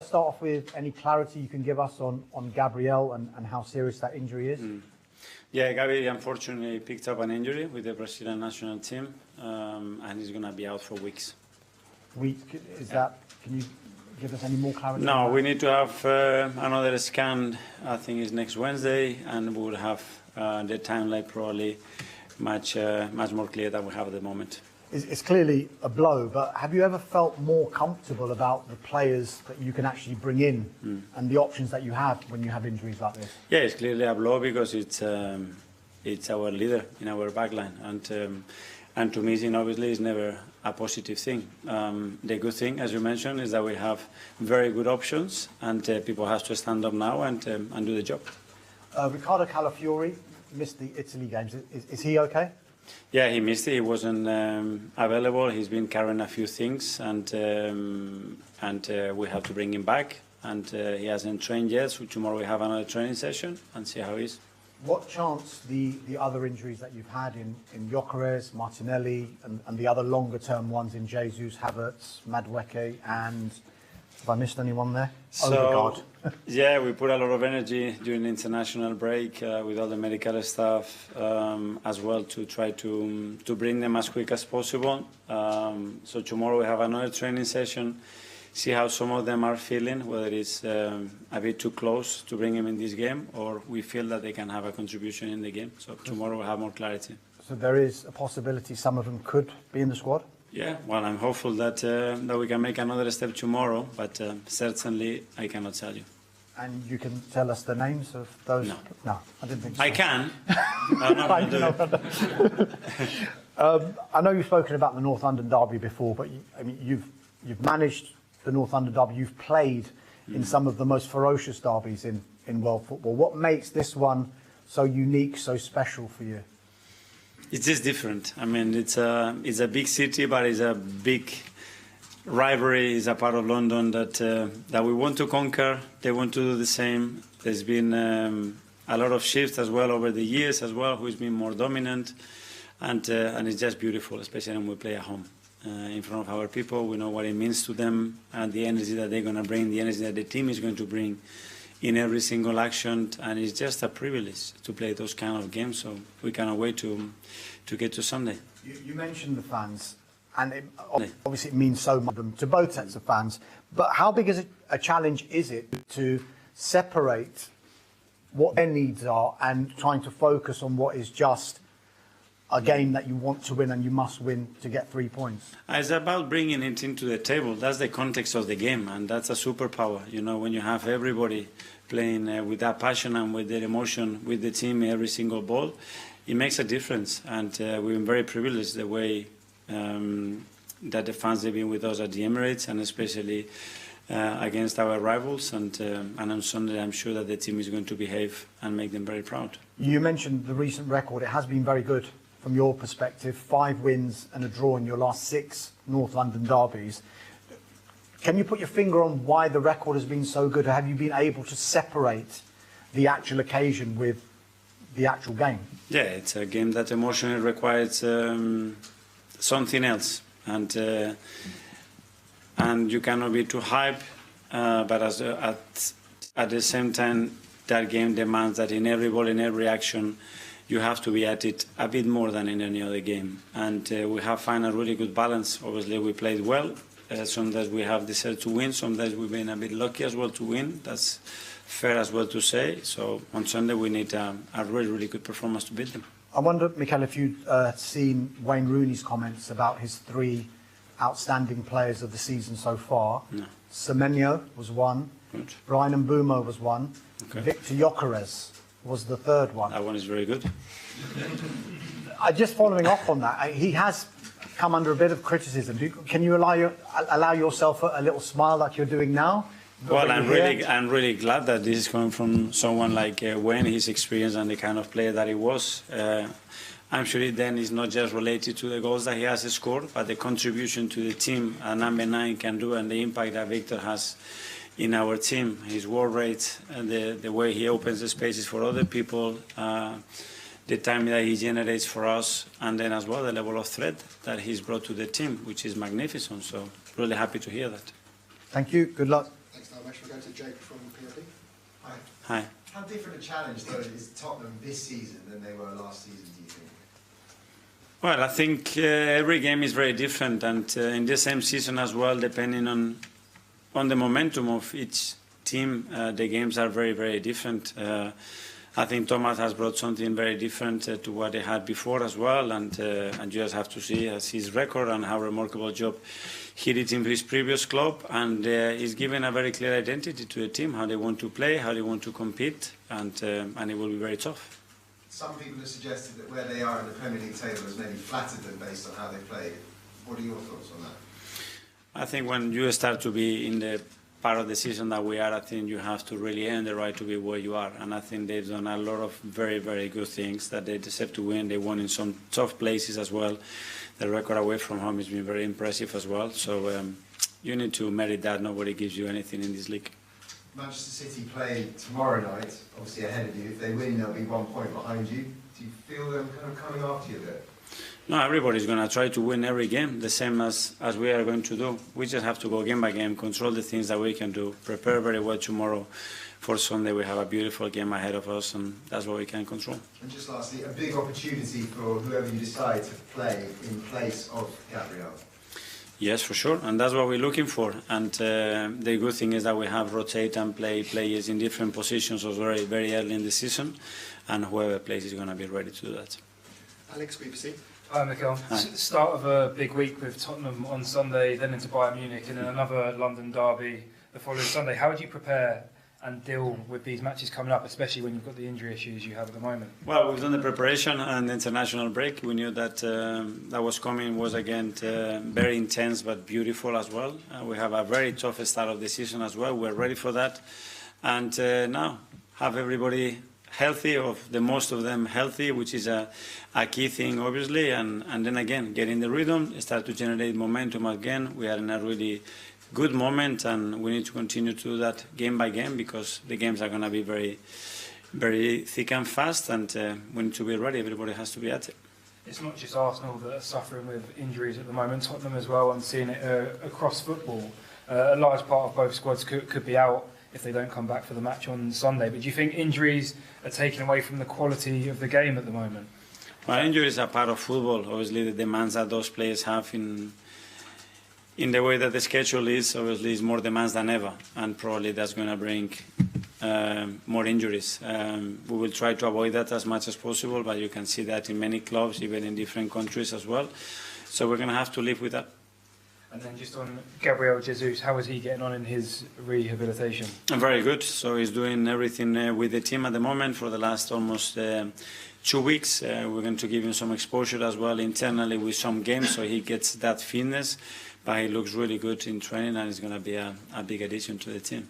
start off with any clarity you can give us on Gabriel and how serious that injury is? Yeah, Gabriel unfortunately picked up an injury with the Brazilian national team, and he's going to be out for weeks. Is that? Can you give us any more clarity? No, we need to have another scan. I think it's next Wednesday, and we will have the timeline probably much more clear than we have at the moment. It's clearly a blow, but have you ever felt more comfortable about the players that you can actually bring in and the options that you have when you have injuries like this? Yeah, it's clearly a blow because it's our leader in our backline, and to me, obviously, it's never a positive thing. The good thing, as you mentioned, is that we have very good options, and people have to stand up now and do the job. Riccardo Calafiori missed the Italy games. Is he okay? Yeah, he missed it. He wasn't available. He's been carrying a few things, and we have to bring him back. And he hasn't trained yet, so tomorrow we have another training session and see how he is. What chance the other injuries that you've had in Gyökeres, Martinelli, and the other longer-term ones in Jesus, Havertz, Madueke, and have I missed anyone there? Odergard. Yeah, we put a lot of energy during the international break with all the medical staff as well to try to bring them as quick as possible. So tomorrow we have another training session, see how some of them are feeling, whether it's a bit too close to bring them in this game or we feel that they can have a contribution in the game. So tomorrow we'll have more clarity. So there is a possibility some of them could be in the squad? Yeah, well, I'm hopeful that we can make another step tomorrow, but certainly I cannot tell you. And you can tell us the names of those? No. No, I didn't think so. I can. I'm not going to do it. I know you've spoken about the North London derby before, but you've managed the North London derby. You've played in some of the most ferocious derbies in world football. What makes this one so unique, so special for you? It's just different. I mean, it's a big city, but it's a big rivalry. It's a part of London that we want to conquer. They want to do the same. There's been a lot of shifts as well over the years as well, who's been more dominant. And it's just beautiful, especially when we play at home. In front of our people, we know what it means to them and the energy that they're going to bring, the energy that the team is going to bring in every single action, and it's just a privilege to play those kind of games. So we cannot wait to get to Sunday. You mentioned the fans, and obviously it means so much to both sets of fans. But how big is a challenge is it to separate what their needs are and trying to focus on what is just a game that you want to win and you must win to get 3 points? It's about bringing it into the table. That's the context of the game, and that's a superpower. You know, when you have everybody playing with that passion and with their emotion with the team every single ball, it makes a difference. And we've been very privileged the way that the fans have been with us at the Emirates, and especially against our rivals. And on Sunday, I'm sure that the team is going to behave and make them very proud. You mentioned the recent record. It has been very good. From your perspective, 5 wins and a draw in your last 6 North London derbies. Can you put your finger on why the record has been so good? Or have you been able to separate the actual occasion with the actual game? Yeah, it's a game that emotionally requires something else. And you cannot be too hype, but at the same time, that game demands that in every ball, in every action, you have to be at it a bit more than in any other game. And we have found a really good balance. Obviously, we played well. Sometimes we have deserved to win. Sometimes we've been a bit lucky as well to win. That's fair as well to say. So on Sunday, we need a really, really good performance to beat them. I wonder, Mikel, if you'd seen Wayne Rooney's comments about his 3 outstanding players of the season so far. No. Semenyo was one. Good. Brian Mbeumo was one. Okay. Victor Gyökeres was the 3rd one. That one is very good. Just following up on that, he has come under a bit of criticism. Can you allow yourself a little smile like you're doing now? Well, I'm really glad that this is coming from someone like Wayne, his experience and the kind of player that he was. I'm sure it then is not just related to the goals that he has scored, but the contribution to the team number 9 can do and the impact that Victor has in our team, his work rate, and the way he opens the spaces for other people, the time that he generates for us, and then as well the level of threat that he's brought to the team, which is magnificent. So really happy to hear that. Thank you. Good luck. Thanks very much. We'll go to Jake from PLP. Hi. Hi. How different a challenge, though, is Tottenham this season than they were last season, do you think? Well, I think every game is very different, and in the same season as well, depending on the momentum of each team, the games are very, very different. I think Thomas has brought something very different to what he had before as well, and you just have to see his record and how remarkable job he did in his previous club, and he's given a very clear identity to the team, how they want to play, how they want to compete, and it will be very tough. Some people have suggested that where they are in the Premier League table has maybe flattered them based on how they played. What are your thoughts on that? I think when you start to be in the part of the season that we are, I think you have to really earn the right to be where you are. And I think they've done a lot of very, very good things that they deserve to win. They won in some tough places as well. The record away from home has been very impressive as well. So you need to merit that. Nobody gives you anything in this league. Manchester City play tomorrow night, obviously ahead of you. If they win, they'll be 1 point behind you. Do you feel them kind of coming after you a bit? No, everybody's going to try to win every game, the same as we are going to do. We just have to go game by game, control the things that we can do, prepare very well tomorrow. For Sunday, we have a beautiful game ahead of us, and that's what we can control. And just lastly, a big opportunity for whoever you decide to play in place of Gabriel. Yes, for sure, and that's what we're looking for. And the good thing is that we have rotate and play players in different positions very, very early in the season, and whoever plays is going to be ready to do that. Alex, BBC. Hi, Mikel. Start of a big week with Tottenham on Sunday, then into Bayern Munich, and then another London derby the following Sunday. How would you prepare and deal with these matches coming up, especially when you've got the injury issues you have at the moment? Well, we've done the preparation and the international break. We knew that that was coming, was again very intense but beautiful as well. We have a very tough start of the season as well. We're ready for that. And now have everybody healthy, of the most of them healthy, which is a key thing, obviously. And then again, get in the rhythm, start to generate momentum again. We are in a really good moment, and we need to continue to do that game by game, because the games are going to be very, very thick and fast, and we need to be ready. Everybody has to be at it. It's not just Arsenal that are suffering with injuries at the moment, Tottenham as well. I'm seeing it across football. A large part of both squads could be out if they don't come back for the match on Sunday. But do you think injuries are taking away from the quality of the game at the moment? Well, injuries are part of football. Obviously, the demands that those players have in the way that the schedule is, obviously, is more demands than ever, and probably that's going to bring more injuries. We will try to avoid that as much as possible, but you can see that in many clubs, even in different countries as well. So we're going to have to live with that. And then just on Gabriel Jesus, how is he getting on in his rehabilitation? Very good. So he's doing everything with the team at the moment for the last almost 2 weeks. We're going to give him some exposure as well internally with some games, so he gets that fitness. But he looks really good in training, and he's going to be a big addition to the team.